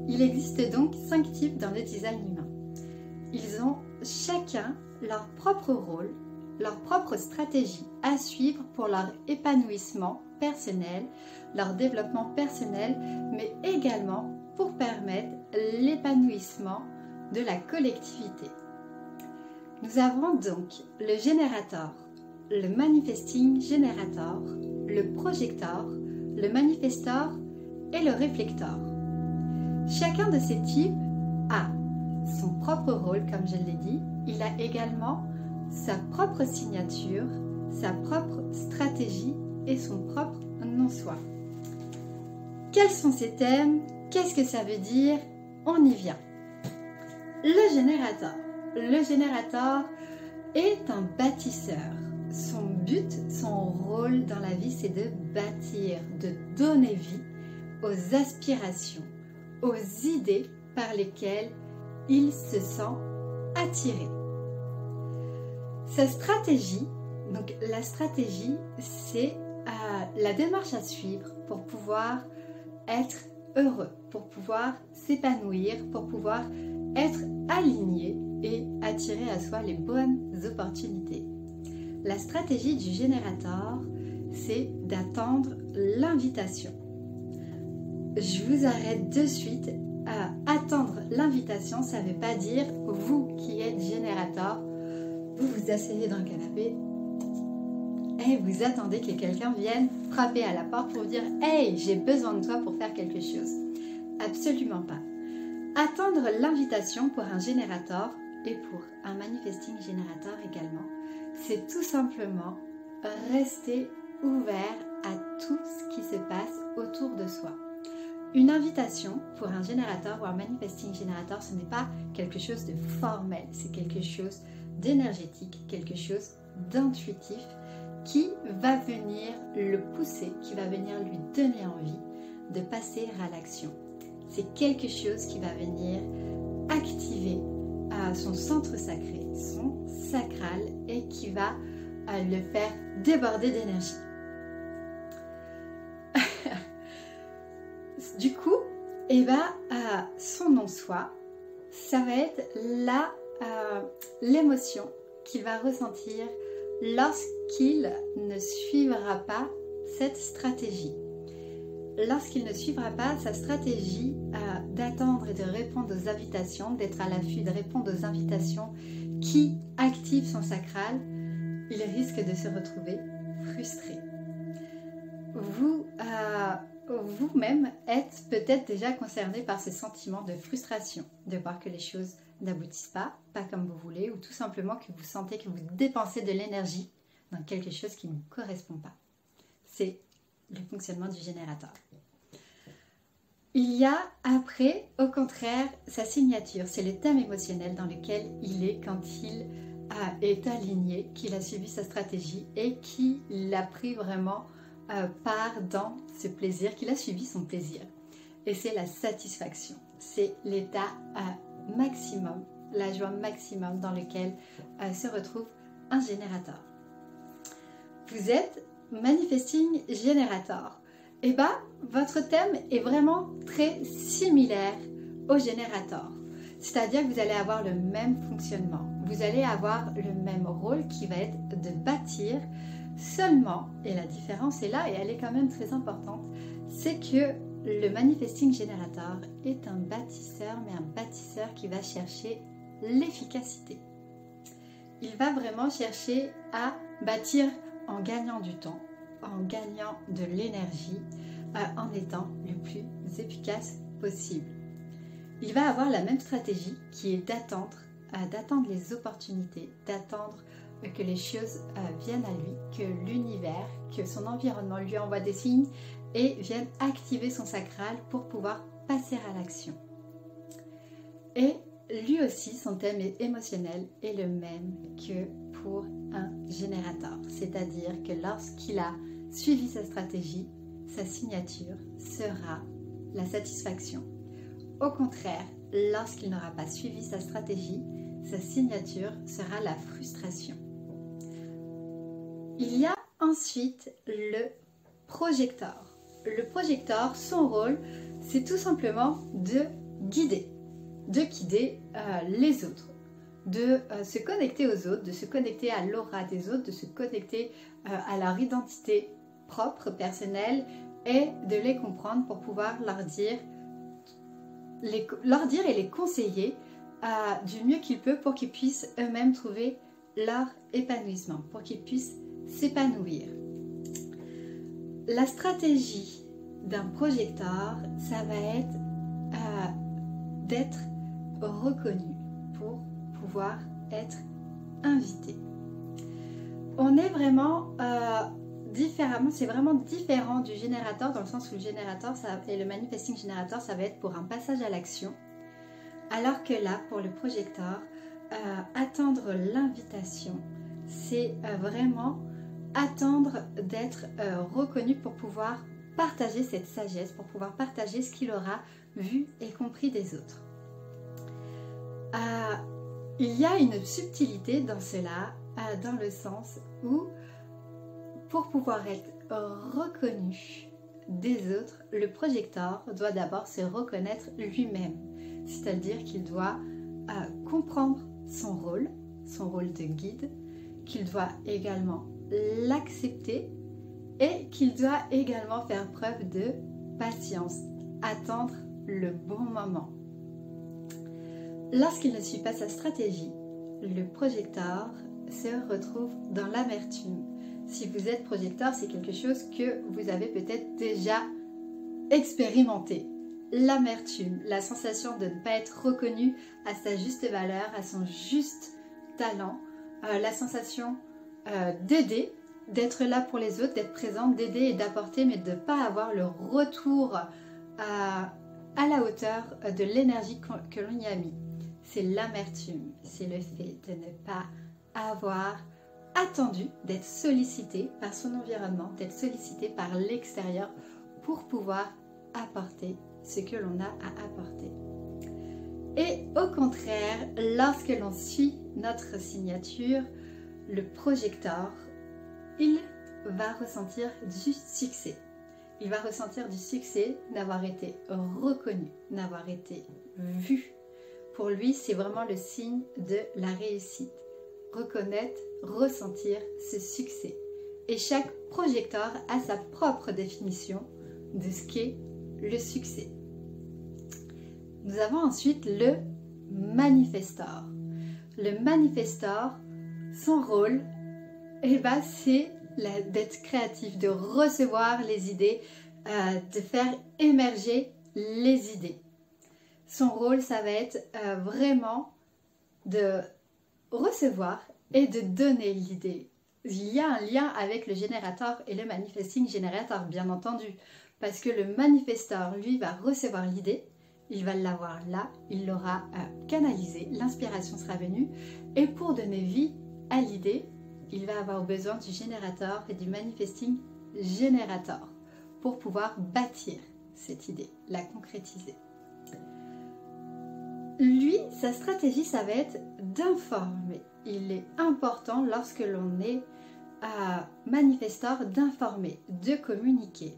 Il existe donc 5 types dans le design humain. Ils ont chacun leur propre rôle, leur propre stratégie à suivre pour leur épanouissement personnel, leur développement personnel, mais également pour permettre l'épanouissement de la collectivité. Nous avons donc le générateur, le manifesting générateur, le projecteur, le manifesteur et le réflecteur. Chacun de ces types a son propre rôle, comme je l'ai dit. Il a également sa propre signature, sa propre stratégie et son propre non-soi. Quels sont ces thèmes? Qu'est-ce que ça veut dire? On y vient. Le générateur. Le générateur est un bâtisseur. Son but, son rôle dans la vie, c'est de bâtir, de donner vie aux aspirations, aux idées par lesquelles il se sent attiré. Sa stratégie, donc la stratégie, c'est la démarche à suivre pour pouvoir être heureux, pour pouvoir s'épanouir, pour pouvoir être aligné et attirer à soi les bonnes opportunités. La stratégie du générateur, c'est d'attendre l'invitation. Je vous arrête de suite. Attendre l'invitation, ça ne veut pas dire, vous qui êtes générateur, vous vous asseyez dans le canapé et vous attendez que quelqu'un vienne frapper à la porte pour vous dire « Hey, j'ai besoin de toi pour faire quelque chose ». Absolument pas. Attendre l'invitation pour un générateur et pour un manifesting générateur également, c'est tout simplement rester ouvert à tout ce qui se passe autour de soi. Une invitation pour un générateur ou un manifesting générateur, ce n'est pas quelque chose de formel, c'est quelque chose d'énergétique, quelque chose d'intuitif qui va venir le pousser, qui va venir lui donner envie de passer à l'action. C'est quelque chose qui va venir activer son centre sacré, son sacral, et qui va le faire déborder d'énergie. Du coup, son non-soi, ça va être l'émotion qu'il va ressentir lorsqu'il ne suivra pas cette stratégie. Lorsqu'il ne suivra pas sa stratégie d'attendre et de répondre aux invitations, d'être à l'affût, de répondre aux invitations qui activent son sacral, il risque de se retrouver frustré. Vous-même êtes peut-être déjà concerné par ce sentiment de frustration, de voir que les choses n'aboutissent pas comme vous voulez, ou tout simplement que vous sentez que vous dépensez de l'énergie dans quelque chose qui ne vous correspond pas. C'est le fonctionnement du générateur. Il y a après, au contraire, sa signature. C'est le thème émotionnel dans lequel il est quand il est aligné, qu'il a suivi sa stratégie et qu'il a pris vraiment part dans ce plaisir, qu'il a suivi son plaisir. Et c'est la satisfaction. C'est l'état maximum, la joie maximum dans lequel se retrouve un générateur. Vous êtes manifesting générateur. Et votre thème est vraiment très similaire au générateur. C'est-à-dire que vous allez avoir le même fonctionnement. Vous allez avoir le même rôle qui va être de bâtir seulement, et la différence est là et elle est quand même très importante, c'est que le manifesting générateur est un bâtisseur, mais un bâtisseur qui va chercher l'efficacité. Il va vraiment chercher à bâtir en gagnant du temps, en gagnant de l'énergie, en étant le plus efficace possible. Il va avoir la même stratégie qui est d'attendre les opportunités, d'attendre que les choses viennent à lui, que l'univers, que son environnement lui envoie des signes et vienne activer son sacral pour pouvoir passer à l'action. Et lui aussi, son thème émotionnel est le même que pour un générateur. C'est-à-dire que lorsqu'il a suivi sa stratégie, sa signature sera la satisfaction. Au contraire, lorsqu'il n'aura pas suivi sa stratégie, sa signature sera la frustration. Il y a ensuite le projecteur. Le projecteur, son rôle, c'est tout simplement de guider, les autres, de se connecter aux autres, de se connecter à l'aura des autres, de se connecter à leur identité propre, personnelle, et de les comprendre pour pouvoir leur dire et les conseiller du mieux qu'ils peuvent pour qu'ils puissent eux-mêmes trouver leur épanouissement, pour qu'ils puissent s'épanouir. La stratégie d'un projecteur, ça va être d'être reconnu pour pouvoir être invité. On est vraiment différemment, c'est vraiment différent du générateur, dans le sens où le générateur et le manifesting générateur, ça va être pour un passage à l'action, alors que là, pour le projecteur, attendre l'invitation, c'est vraiment attendre d'être reconnu pour pouvoir partager cette sagesse, pour pouvoir partager ce qu'il aura vu et compris des autres. Il y a une subtilité dans cela, dans le sens où, pour pouvoir être reconnu des autres, le projecteur doit d'abord se reconnaître lui-même. C'est-à-dire qu'il doit comprendre son rôle de guide, qu'il doit également l'accepter et qu'il doit également faire preuve de patience, attendre le bon moment. Lorsqu'il ne suit pas sa stratégie, le projecteur se retrouve dans l'amertume. Si vous êtes projecteur, c'est quelque chose que vous avez peut-être déjà expérimenté. L'amertume, la sensation de ne pas être reconnu à sa juste valeur, à son juste talent, la sensation d'aider, d'être là pour les autres, d'être présente, d'aider et d'apporter, mais de ne pas avoir le retour à la hauteur de l'énergie que l'on y a mis. C'est l'amertume, c'est le fait de ne pas avoir attendu d'être sollicité par son environnement, d'être sollicité par l'extérieur pour pouvoir apporter ce que l'on a à apporter. Et au contraire, lorsque l'on suit notre signature, le projecteur, il va ressentir du succès. Il va ressentir du succès d'avoir été reconnu, d'avoir été vu. Pour lui, c'est vraiment le signe de la réussite. Reconnaître, ressentir ce succès. Et chaque projecteur a sa propre définition de ce qu'est le succès. Nous avons ensuite le manifesteur. Le manifesteur, son rôle, c'est d'être créatif, de recevoir les idées, de faire émerger les idées. Son rôle, ça va être vraiment de recevoir et de donner l'idée. Il y a un lien avec le générateur et le manifesting générateur, bien entendu, parce que le manifesteur, lui, va recevoir l'idée, il va l'avoir là, il l'aura canalisée, l'inspiration sera venue, et pour donner vie à l'idée, il va avoir besoin du générateur et du manifesting générateur pour pouvoir bâtir cette idée, la concrétiser. Lui, sa stratégie, ça va être d'informer. Il est important lorsque l'on est manifesteur d'informer, de communiquer.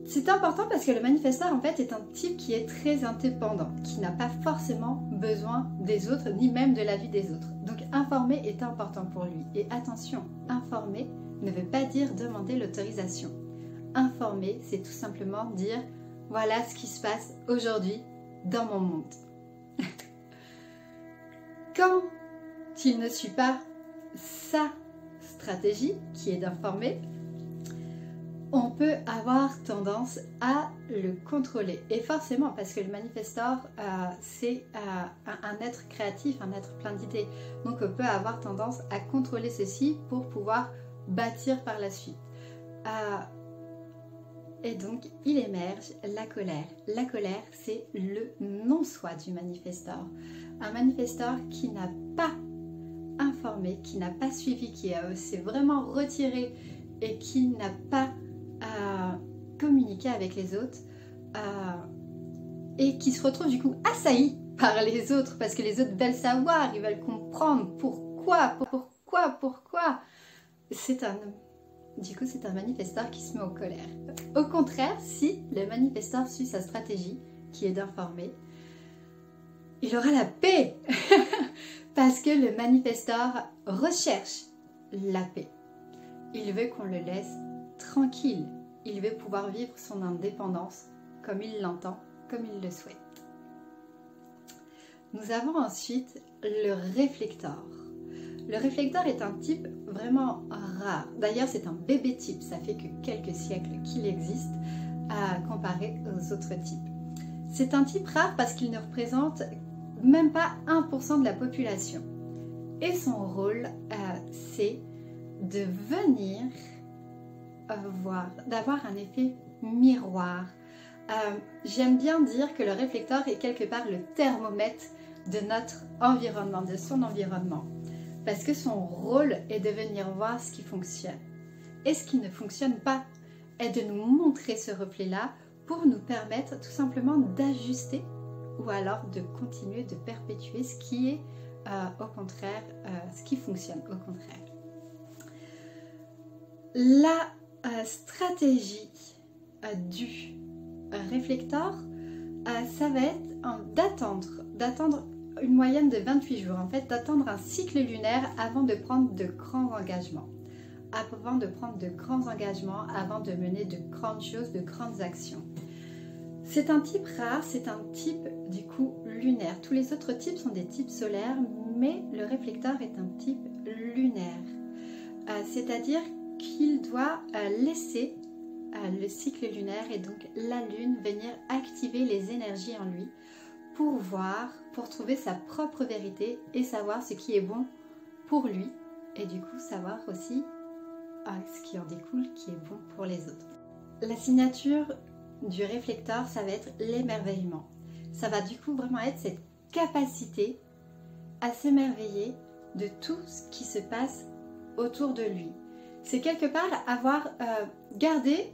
C'est important parce que le manifesteur en fait est un type qui est très indépendant, qui n'a pas forcément besoin des autres, ni même de l'avis des autres. Donc informer est important pour lui. Et attention, informer ne veut pas dire demander l'autorisation. Informer, c'est tout simplement dire voilà ce qui se passe aujourd'hui dans mon monde. Quand il ne suit pas sa stratégie, qui est d'informer, on peut avoir tendance à le contrôler. Et forcément, parce que le manifesteur, c'est un être créatif, un être plein d'idées. Donc on peut avoir tendance à contrôler ceci pour pouvoir bâtir par la suite. Et donc, il émerge la colère. La colère, c'est le non-soi du manifesteur. Un manifesteur qui n'a pas informé, qui n'a pas suivi, qui s'est vraiment retiré et qui n'a pas communiquer avec les autres et qui se retrouve du coup assailli par les autres parce que les autres veulent savoir, ils veulent comprendre pourquoi. C'est un du coup c'est un manifesteur qui se met en colère. Au contraire, si le manifesteur suit sa stratégie, qui est d'informer, il aura la paix parce que le manifesteur recherche la paix. Il veut qu'on le laisse tranquille. Il veut pouvoir vivre son indépendance comme il l'entend, comme il le souhaite. Nous avons ensuite le réflecteur. Le réflecteur est un type vraiment rare. D'ailleurs, c'est un bébé type. Ça fait que quelques siècles qu'il existe à comparer aux autres types. C'est un type rare parce qu'il ne représente même pas 1% de la population. Et son rôle, c'est de venir voir, d'avoir un effet miroir. J'aime bien dire que le réflecteur est quelque part le thermomètre de notre environnement, de son environnement. Parce que son rôle est de venir voir ce qui fonctionne. Et ce qui ne fonctionne pas est de nous montrer ce reflet-là pour nous permettre tout simplement d'ajuster ou alors de continuer de perpétuer ce qui est au contraire, ce qui fonctionne au contraire. La stratégie du réflecteur, ça va être d'attendre une moyenne de 28 jours, en fait, d'attendre un cycle lunaire avant de prendre de grands engagements. Avant de mener de grandes choses, de grandes actions. C'est un type rare, c'est un type du coup lunaire. Tous les autres types sont des types solaires, mais le réflecteur est un type lunaire. C'est-à-dire qu'il doit laisser le cycle lunaire et donc la lune venir activer les énergies en lui pour voir, pour trouver sa propre vérité et savoir ce qui est bon pour lui et du coup savoir aussi ce qui en découle qui est bon pour les autres. La signature du réflecteur, ça va être l'émerveillement. Ça va du coup vraiment être cette capacité à s'émerveiller de tout ce qui se passe autour de lui. C'est quelque part avoir gardé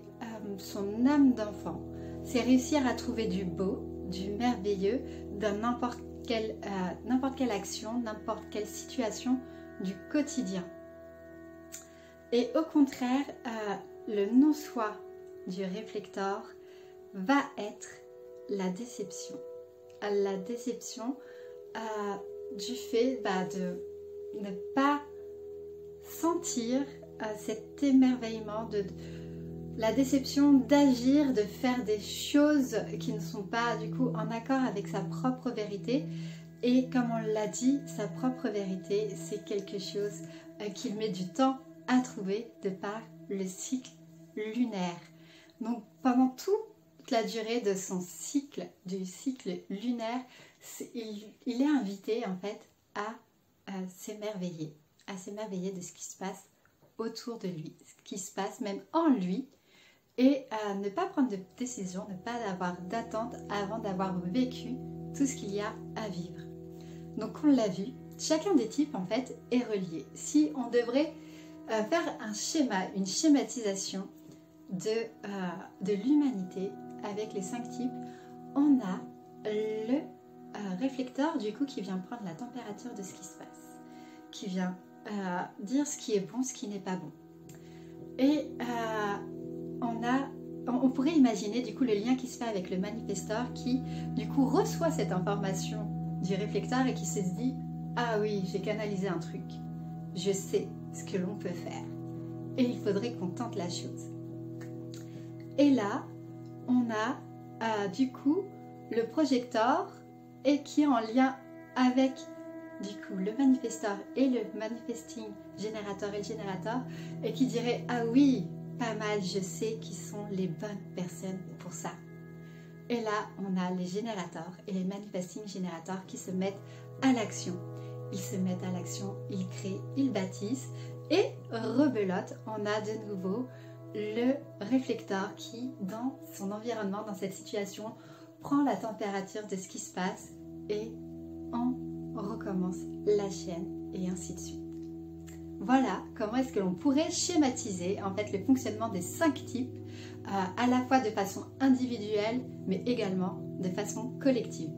son âme d'enfant. C'est réussir à trouver du beau, du merveilleux dans n'importe quelle action, n'importe quelle situation du quotidien. Et au contraire, le non-soi du réflecteur va être la déception. La déception du fait de ne pas sentir cet émerveillement, la déception d'agir, de faire des choses qui ne sont pas du coup en accord avec sa propre vérité. Et comme on l'a dit, sa propre vérité, c'est quelque chose qu'il met du temps à trouver de par le cycle lunaire. Donc pendant toute la durée de son cycle, du cycle lunaire, il est invité en fait à s'émerveiller de ce qui se passe autour de lui, ce qui se passe même en lui, et ne pas prendre de décision, ne pas avoir d'attente avant d'avoir vécu tout ce qu'il y a à vivre. Donc on l'a vu, chacun des types en fait est relié. Si on devrait faire un schéma, une schématisation de l'humanité avec les 5 types, on a le réflecteur du coup qui vient prendre la température de ce qui se passe, qui vient dire ce qui est bon, ce qui n'est pas bon. Et on pourrait imaginer du coup le lien qui se fait avec le manifesteur qui du coup reçoit cette information du réflecteur et qui se dit « Ah oui, j'ai canalisé un truc, je sais ce que l'on peut faire et il faudrait qu'on tente la chose. » Et là, on a du coup le projecteur et qui est en lien avec du coup le manifesteur et le manifesting générateur et le générateur et qui dirait « Ah oui, pas mal, je sais qui sont les bonnes personnes pour ça. » Et là, on a les générateurs et les manifesting générateurs qui se mettent à l'action. Ils se mettent à l'action, ils créent, ils bâtissent et rebelote, on a de nouveau le réflecteur qui, dans son environnement, dans cette situation, prend la température de ce qui se passe et on recommence la chaîne et ainsi de suite. Voilà comment est-ce que l'on pourrait schématiser en fait le fonctionnement des 5 types à la fois de façon individuelle mais également de façon collective.